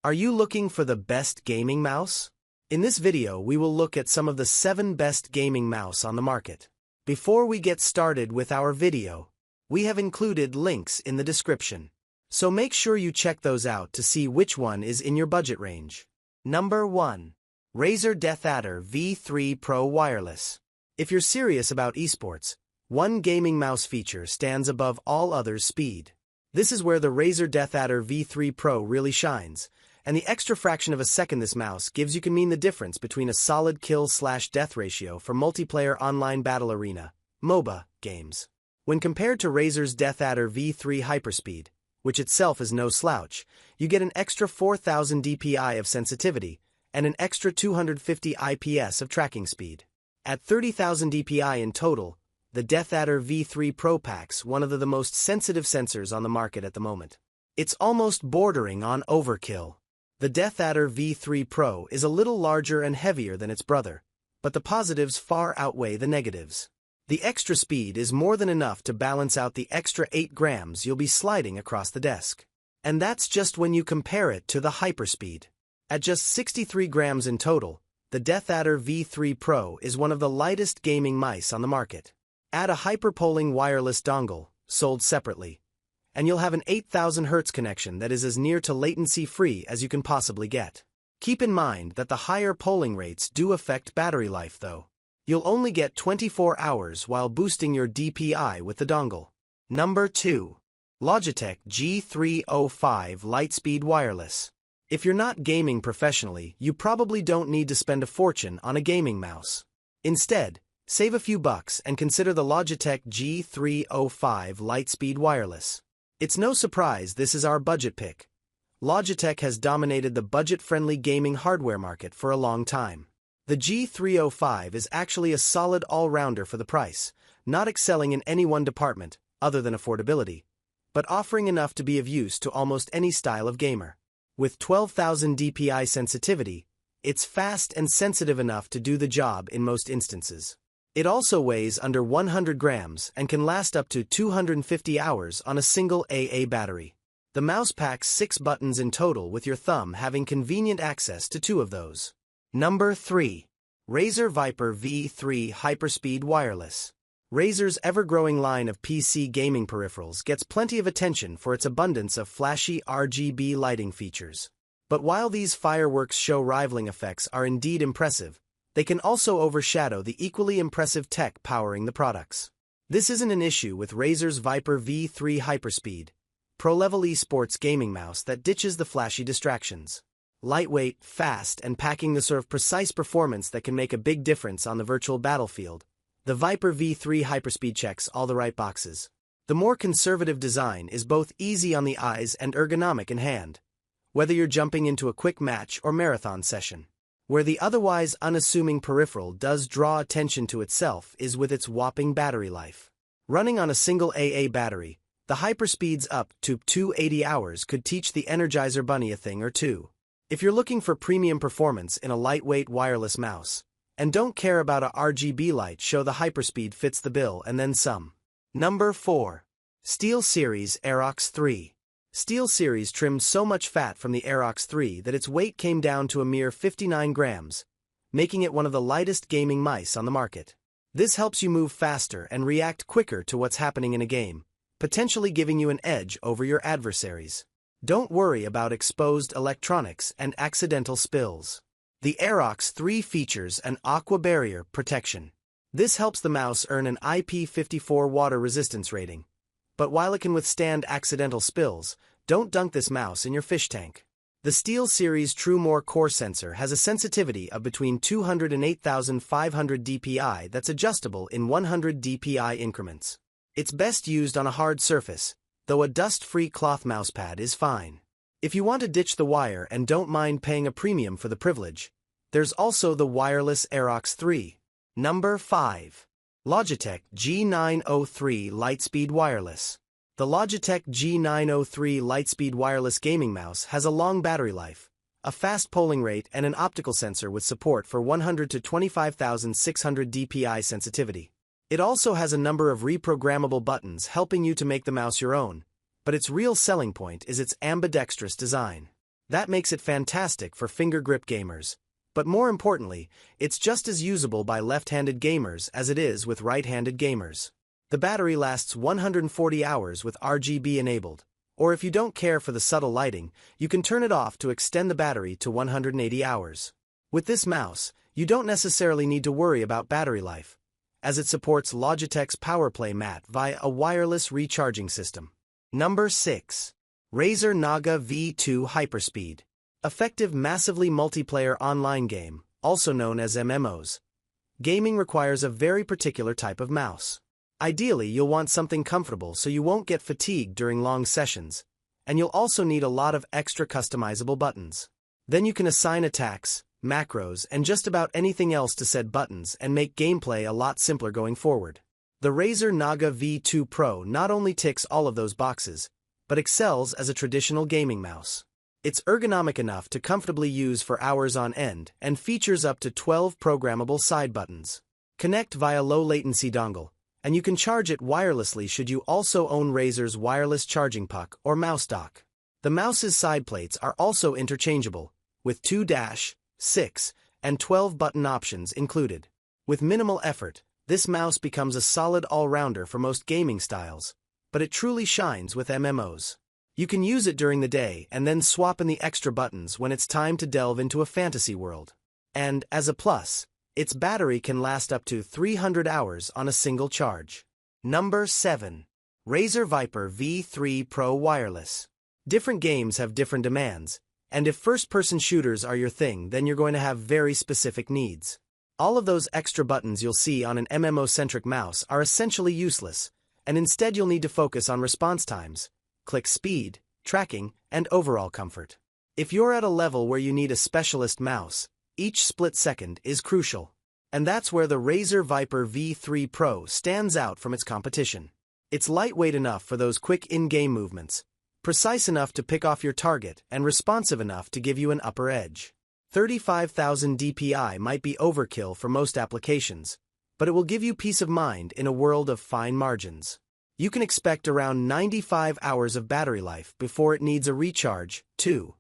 Are you looking for the best gaming mouse? In this video, we will look at some of the 7 best gaming mouse on the market. Before we get started with our video, we have included links in the description. So make sure you check those out to see which one is in your budget range. Number 1. Razer DeathAdder V3 Pro Wireless. If you're serious about esports, one gaming mouse feature stands above all others: speed. This is where the Razer DeathAdder V3 Pro really shines, and the extra fraction of a second this mouse gives you can mean the difference between a solid kill/death ratio for multiplayer online battle arena (MOBA) games. When compared to Razer's DeathAdder V3 Hyperspeed, which itself is no slouch, you get an extra 4000 dpi of sensitivity and an extra 250 IPS of tracking speed. At 30,000 dpi in total, the DeathAdder V3 Pro packs one of the most sensitive sensors on the market at the moment. It's almost bordering on overkill. The DeathAdder V3 Pro is a little larger and heavier than its brother, but the positives far outweigh the negatives. The extra speed is more than enough to balance out the extra 8 grams you'll be sliding across the desk. And that's just when you compare it to the Hyperspeed. At just 63 grams in total, the DeathAdder V3 Pro is one of the lightest gaming mice on the market. Add a hyperpolling wireless dongle, sold separately, and you'll have an 8000 Hz connection that is as near to latency-free as you can possibly get. Keep in mind that the higher polling rates do affect battery life though. You'll only get 24 hours while boosting your DPI with the dongle. Number 2. Logitech G305 Lightspeed Wireless. If you're not gaming professionally, you probably don't need to spend a fortune on a gaming mouse. Instead, save a few bucks and consider the Logitech G305 Lightspeed Wireless. It's no surprise this is our budget pick. Logitech has dominated the budget-friendly gaming hardware market for a long time. The G305 is actually a solid all-rounder for the price, not excelling in any one department, other than affordability, but offering enough to be of use to almost any style of gamer. With 12,000 dpi sensitivity, it's fast and sensitive enough to do the job in most instances. It also weighs under 100 grams and can last up to 250 hours on a single AA battery. The mouse packs 6 buttons in total, with your thumb having convenient access to 2 of those. Number 3. Razer Viper V3 Hyperspeed Wireless. Razer's ever-growing line of PC gaming peripherals gets plenty of attention for its abundance of flashy RGB lighting features. But while these fireworks show rivaling effects are indeed impressive, they can also overshadow the equally impressive tech powering the products. This isn't an issue with Razer's Viper V3 Hyperspeed, pro-level esports gaming mouse that ditches the flashy distractions. Lightweight, fast, and packing the sort of precise performance that can make a big difference on the virtual battlefield, the Viper V3 Hyperspeed checks all the right boxes. The more conservative design is both easy on the eyes and ergonomic in hand, whether you're jumping into a quick match or marathon session. Where the otherwise unassuming peripheral does draw attention to itself is with its whopping battery life. Running on a single AA battery, the Hyperspeeds up to 280 hours could teach the Energizer Bunny a thing or two. If you're looking for premium performance in a lightweight wireless mouse, and don't care about a RGB light show, the Hyperspeed fits the bill and then some. Number 4. SteelSeries Aerox 3. SteelSeries trimmed so much fat from the Aerox 3 that its weight came down to a mere 59 grams, making it one of the lightest gaming mice on the market. This helps you move faster and react quicker to what's happening in a game, potentially giving you an edge over your adversaries. Don't worry about exposed electronics and accidental spills. The Aerox 3 features an aqua barrier protection. This helps the mouse earn an IP54 water resistance rating. But while it can withstand accidental spills, don't dunk this mouse in your fish tank. The SteelSeries TrueMore Core sensor has a sensitivity of between 200 and 8500 dpi that's adjustable in 100 dpi increments. It's best used on a hard surface, though a dust-free cloth mousepad is fine. If you want to ditch the wire and don't mind paying a premium for the privilege, there's also the wireless Aerox 3. Number 5. Logitech G903 Lightspeed Wireless. The Logitech G903 Lightspeed Wireless gaming mouse has a long battery life, a fast polling rate, and an optical sensor with support for 100 to 25,600 dpi sensitivity. It also has a number of reprogrammable buttons helping you to make the mouse your own, but its real selling point is its ambidextrous design. That makes it fantastic for finger grip gamers. But more importantly, it's just as usable by left-handed gamers as it is with right-handed gamers. The battery lasts 140 hours with RGB enabled, or if you don't care for the subtle lighting, you can turn it off to extend the battery to 180 hours. With this mouse, you don't necessarily need to worry about battery life, as it supports Logitech's PowerPlay mat via a wireless recharging system. Number 6. Razer Naga V2 Hyperspeed. Effective massively multiplayer online game, also known as MMOs. Gaming requires a very particular type of mouse. Ideally, you'll want something comfortable so you won't get fatigued during long sessions, and you'll also need a lot of extra customizable buttons. Then you can assign attacks, macros, and just about anything else to said buttons and make gameplay a lot simpler going forward. The Razer Naga V2 Pro not only ticks all of those boxes, but excels as a traditional gaming mouse. It's ergonomic enough to comfortably use for hours on end and features up to 12 programmable side buttons. Connect via low-latency dongle, and you can charge it wirelessly should you also own Razer's wireless charging puck or mouse dock. The mouse's side plates are also interchangeable, with 2, 6, and 12 button options included. With minimal effort, this mouse becomes a solid all-rounder for most gaming styles, but it truly shines with MMOs. You can use it during the day and then swap in the extra buttons when it's time to delve into a fantasy world. And, as a plus, its battery can last up to 300 hours on a single charge. Number 7. Razer Viper V3 Pro Wireless. Different games have different demands, and if first-person shooters are your thing, then you're going to have very specific needs. All of those extra buttons you'll see on an MMO-centric mouse are essentially useless, and instead you'll need to focus on response times, click speed, tracking, and overall comfort. If you're at a level where you need a specialist mouse, each split second is crucial. And that's where the Razer Viper V3 Pro stands out from its competition. It's lightweight enough for those quick in-game movements, precise enough to pick off your target, and responsive enough to give you an upper edge. 35,000 dpi might be overkill for most applications, but it will give you peace of mind in a world of fine margins. You can expect around 95 hours of battery life before it needs a recharge, too.